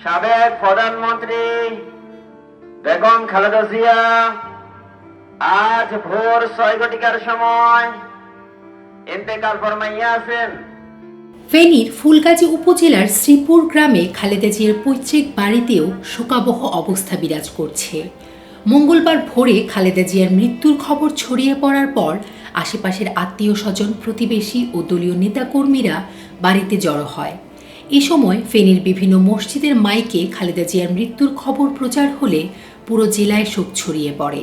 সাবেক প্রধানমন্ত্রী বেগম খালেদা জিয়া আজ ভোর 6 ঘটিকার সময় ইন্তেকাল ফরমাইয়া আছেন। ফেনীর ফুলগাজী উপজেলার শ্রীপুর গ্রামে খালেদা জিয়ার পৈতৃক বাড়িতেও শোকাবহ অবস্থা বিরাজ করছে। মঙ্গলবার ভোরে খালেদা জিয়ার মৃত্যুর খবর ছড়িয়ে পড়ার পর আশেপাশের আত্মীয় স্বজন, প্রতিবেশী ও দলীয় নেতাকর্মীরা বাড়িতে জড়ো হয়। এ সময় ফেনীর বিভিন্ন মসজিদের মাইকে খালেদা জিয়ার মৃত্যুর খবর প্রচার হলে পুরো জেলায় শোক ছড়িয়ে পড়ে।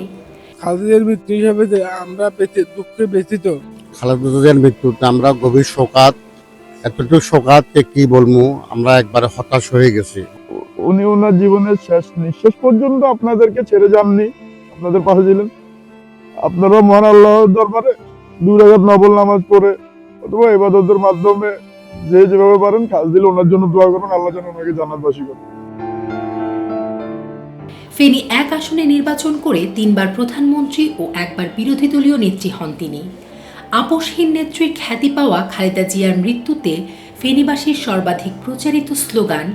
খালেদার মৃত্যু হিসাবে আমরা দুঃখে ব্যথিত। খালেদা জিয়ার মৃত্যুতে আমরা গভীর শোকাত, এতটুকু শোকাতে কি বলবো, আমরা একবারে হতাশ হয়ে গেছি। উনি ওনার জীবনের শেষ নিঃশ্বাস পর্যন্ত আপনাদেরকে ছেড়ে যাননি, আপনাদের পাশে ছিলেন। আপনারা মহান আল্লাহর দরবারে 2 রাকাত নফল নামাজ পড়ে অথবা ইবাদতের মাধ্যমে যে যেভাবে পারেন কাজ দিলে ওনার জন্য দোয়া করুন, আল্লাহ যেন ওনাকে জান্নাতবাসী করেন। ফেনী 1 আসনে নির্বাচন করে 3 বার প্রধানমন্ত্রী ও 1 বার বিরোধী দলীয় নেত্রী হন তিনি। আপোষহীন নেত্রীর খ্যাতি পাওয়া খালেদা জিয়ার মৃত্যুতে ফেনীবাসীর সর্বাধিক প্রচারিত স্লোগান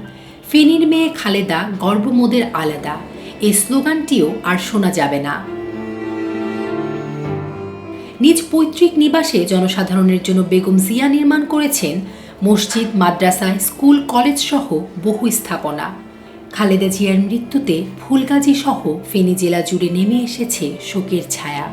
ফেনীর মেয়ে খালেদা, গর্ব মোদের আলাদা, এই স্লোগানটিও আর শোনা যাবে না। নিজ পৈতৃক নিবাসে জনসাধারণের জন্য বেগম জিয়া নির্মাণ করেছেন মসজিদ, মাদ্রাসা, স্কুল, কলেজ সহ বহু স্থাপনা। খালেদা জিয়ার মৃত্যুতে ফুলগাজী সহ ফেনী জেলা জুড়ে নেমে এসেছে শোকের ছায়া।